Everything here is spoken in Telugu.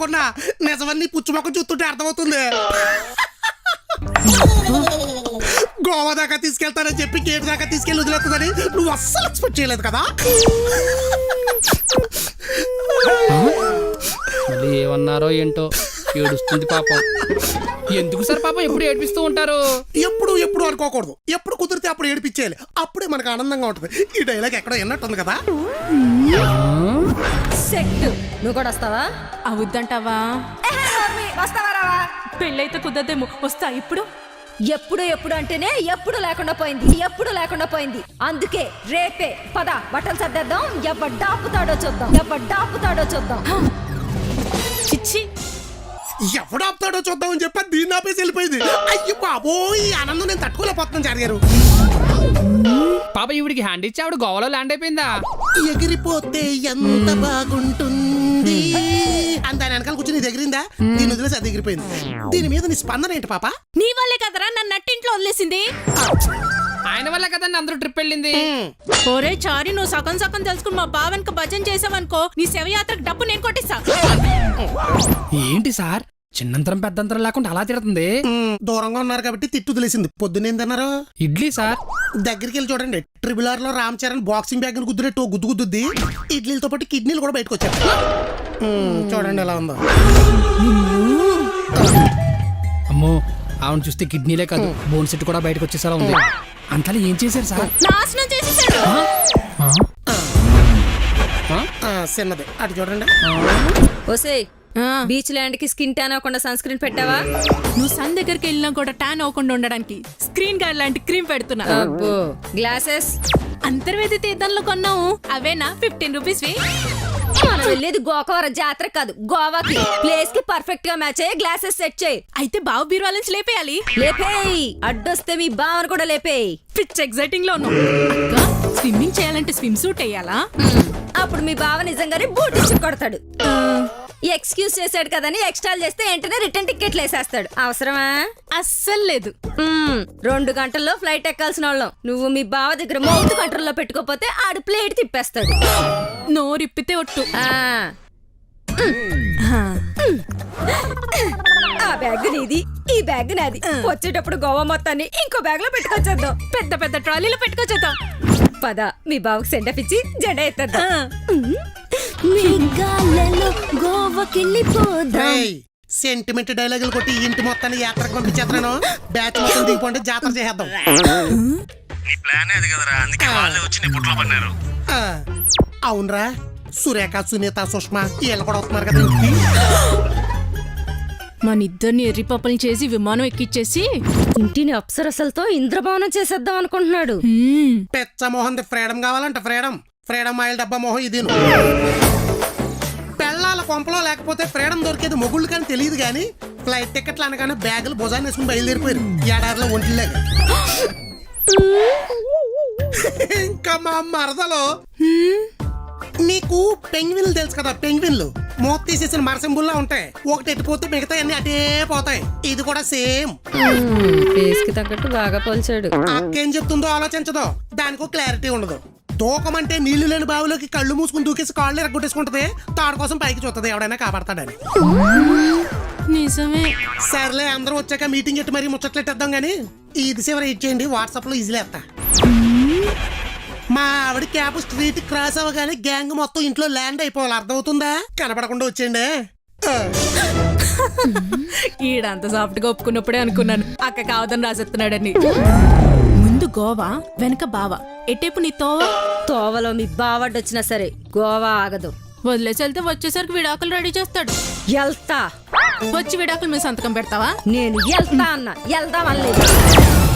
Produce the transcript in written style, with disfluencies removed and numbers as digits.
అనుకున్నా, నిజమని పుచ్చు మొక్క చూస్తుంటే అర్థమవుతుంది. గోవా దాకా తీసుకెళ్తానని చెప్పి గేట్ దాకా తీసుకెళ్ళి వదిలేస్తుందని నువ్వు అస్సలు ఎక్స్పెక్ట్ చేయలేదు కదా. మళ్ళీ ఏమన్నారో ఏంటో, ఏడుస్తుంది పాపం. ఎందుకు సార్ పాపం ఎప్పుడు ఏడిపిస్తూ ఉంటారు? ఎప్పుడు ఎప్పుడు అనుకోకూడదు, ఎప్పుడు కుదిరితే అప్పుడు ఏడిపించేయాలి, అప్పుడే మనకు ఆనందంగా ఉంటుంది. ఈ డైలాగ్ ఎక్కడో విన్నట్టుంది కదా. నువ్వు కూడా వస్తావా? అవుద్దంటావా? పెళ్ళైతే కుదరదేమో, వస్తా. ఇప్పుడు ఎప్పుడు ఎప్పుడు అంటేనే ఎప్పుడు లేకుండా పోయింది, ఎప్పుడు లేకుండా పోయింది. అందుకే రేపే పద బట్టలు సర్దేద్దాం. ఎవడ్డాపుతాడో చూద్దాం. చిచ్చి, ఎవడు ఆపుతాడో చూద్దామని చెప్పి దీన్ని ఆపేసి వెళ్ళిపోయింది. అయ్యో బాబోయ్, ఆనందం నేను తట్టుకోలేకపోతున్నాను జరిగారు. పాప ఈవిడికి హ్యాండ్ ఇచ్చి ఆవిడ గోవాలో ల్యాండ్ అయిపోయిందా? ఎగిరిపోతే ఎంత బాగుంటుంది అని దాని వెనకాల కూర్చొని ఎగిరిందా? దీని వదిలేసి అది ఎగిరిపోయింది. దీని మీద నీ స్పందన ఏంటి పాప? నీ వల్లే కదరా నన్ను నట్టింట్లో వదిలేసింది. ఆయన వల్ల కదండి అందరూ ట్రిప్ వెళ్ళింది. ఒరే చారి, నువ్వు సగం సగం తెలుసుకుని మా బావన్కి భజన చేసావనుకో, నీ శవయాత్రకు డబ్బు నేను కొట్టిస్తా. ఏంటి సార్ చిన్నంతరం పెద్దంతరం లేకుండా అలా తిడుతుంది? దూరంగా ఉన్నారు కాబట్టి తిట్టు వదిలేసింది. పొద్దునేందన్నారు? ఇడ్లీ సార్. దగ్గరికి వెళ్ళి చూడండి, RRR లో రామ్ చరణ్ బాక్సింగ్ బ్యాగ్ గుద్దునట్టు గుద్దుద్ది. ఇడ్లీలతో పాటు కిడ్నీలు కూడా బయటకు వచ్చారు. చూడండి ఎలా ఉందో. అమ్మో, ఆవిడ చూస్తే కిడ్నీలే కాదు బోన్ సెట్ కూడా బయటకు వచ్చేసలా ఉంది. అంతలా ఏం చేశారు సార్? నాశనం చేసేసాడు. చిన్నది అటు చూడండి. ఓసేయ్, బీచ్ ల్యాండ్ కి స్కిన్ ట్యాన్ అవ్వకుండా సన్ స్క్రీన్ పెట్టావా? నువ్వు సన్ దగ్గరికి వెళ్ళినా కూడా ట్యాన్ అవ్వకుండా ఉండడానికి స్క్రీన్ గార్డ్ లాంటి క్రీమ్ పెడుతున్నా. అబ్బో, గ్లాసెస్ అంతర్వేది తీర్థంలో కొన్నావు, అవేనా 15 రూపీస్. మనం వెళ్ళేది గోకవరం జాతర కాదు, గోవాకి. ప్లేస్ కి పర్ఫెక్ట్ గా మ్యాచ్ అయ్యే గ్లాసెస్ సెట్ చేయి. అయితే బావు బీరువాల నుంచి లేపేయాలి. లేపేయి, అడ్డొస్తే మీ బావను కూడా లేపేయి. పిచ్ ఎగ్జైటింగ్ లో ఉన్నావు. స్విమ్మింగ్ చేయాలంటే స్విమ్ సూట్ వేయాలా? అప్పుడు మీ బావ నిజంగానే బూట్ ఇచ్చి కొడతాడు. ఎక్స్క్యూజ్ చేశాడు కదని ఎక్స్ట్రా చేస్తే వెంటనే రిటర్న్ టికెట్లు వేసేస్తాడు. అవసరమా? అస్సలు లేదు. 2 గంటల్లో ఫ్లైట్ ఎక్కాల్సిన వాళ్ళం నువ్వు మీ బావ దగ్గర మౌత్ కంట్రోల్లో పెట్టుకోపోతే ఆడు ప్లేట్ తిప్పేస్తాడు. నోరిప్పితే ఒట్టు. ఆ బ్యాగ్ నీది, ఈ బ్యాగ్ నాది. వచ్చేటప్పుడు గోవా మొత్తాన్ని ఇంకో బ్యాగ్ లో పెట్టుకొచ్చేద్దాం. పెద్ద పెద్ద ట్రాలీలో పెట్టుకొచ్చేద్దాం. పద, మీ బావకు సెండ్ ఆఫ్ ఇచ్చి జెండా ఎత్తేద్దాం. సెంటిమెంట్ డైలాగులు కొట్టి ఇంటి మొత్తాన్ని యాత్రకు పంపించేస్తాను. బ్యాచ్ మొత్తం దిగిపోండి, జాతర చేద్దాం. అవునరా, సురేఖ, సునీత, సుష్మా వీళ్ళు కూడా వస్తున్నారు కదా ఇంటికి. మన ఇద్దరిని ఎర్రిపప్పల్ని చేసి విమానం ఎక్కిచ్చేసి ఇంటిని అప్సరసలతో ఇంద్రభవనం చేసేద్దాం అనుకుంటున్నాడు. పెచ్చ మోహన్ ఫ్రీడమ్ కావాలంట. ఫ్రీడమ్ ఆయిల్ డబ్బా మోహన్ ఇది. పెళ్ళాల కొంపలో లేకపోతే ఫ్రీడమ్ దొరికేది మొగుళ్ళు కానీ తెలియదు. కానీ ఫ్లైట్ టికెట్లు అనగానే బ్యాగులు భుజాన్ని వేసుకుని బయలుదేరిపోయారు ఏడాదిలో ఒంటిలేక. ఇంకా మా మరదలో నీకు పెంగ్విన్లు తెలుసు కదా, పెంగ్విన్లు మూత తీసేసిన మరసింబుల్లా ఉంటాయి. ఒకటి ఎట్టిపోతే మిగతా అన్ని అటే పోతాయి. ఇది కూడా సేమ్. ఫేస్ కి తగ్గట్టు బాగా పోల్చాడు. అక్కేం చెప్తుందో ఆలోచించదో, దానికో క్లారిటీ ఉండదు. దూకమంటే నీళ్లు లేని బావిలోకి కళ్ళు మూసుకుని దూకేసి కాళ్ళు ఎరగొట్టేసుకుంటది. తాడు కోసం పైకి చూస్తుంది, ఎవడైనా కాపాడతాడని. నిజమే. సర్లే, అందరూ వచ్చాక మీటింగ్ ఎట్టి మరీ ముచ్చట్లెట్టేద్దాం. గానీ ఇది చివరి ఇచ్చేయండి, వాట్సాప్ లో ఈజీలే ఎత్తా. మా ఆవిడ క్యాబ్ స్ట్రీట్ క్రాస్ అవ్వగానే గ్యాంగ్ మొత్తం ఇంట్లో ల్యాండ్ అయిపోవాలి. అర్థమవుతుందా? కనపడకుండా వచ్చేయండి. ఈడంత సాఫ్ట్ గా ఒప్పుకున్నప్పుడే అనుకున్నాను అక్క కావదని రాసేస్తున్నాడని. ముందు గోవా, వెనక బావా. ఎటేపు నీ తోవలో మీ బావడ్డొచ్చినా సరే గోవా ఆగదు. వదిలేసి వెళ్తే వచ్చేసరికి విడాకులు రెడీ చేస్తాడు. ఎల్తా వచ్చి విడాకులు మీద సంతకం పెడతావా? నేను ఎల్తా అన్నా, వెళ్దాం అనలేదు.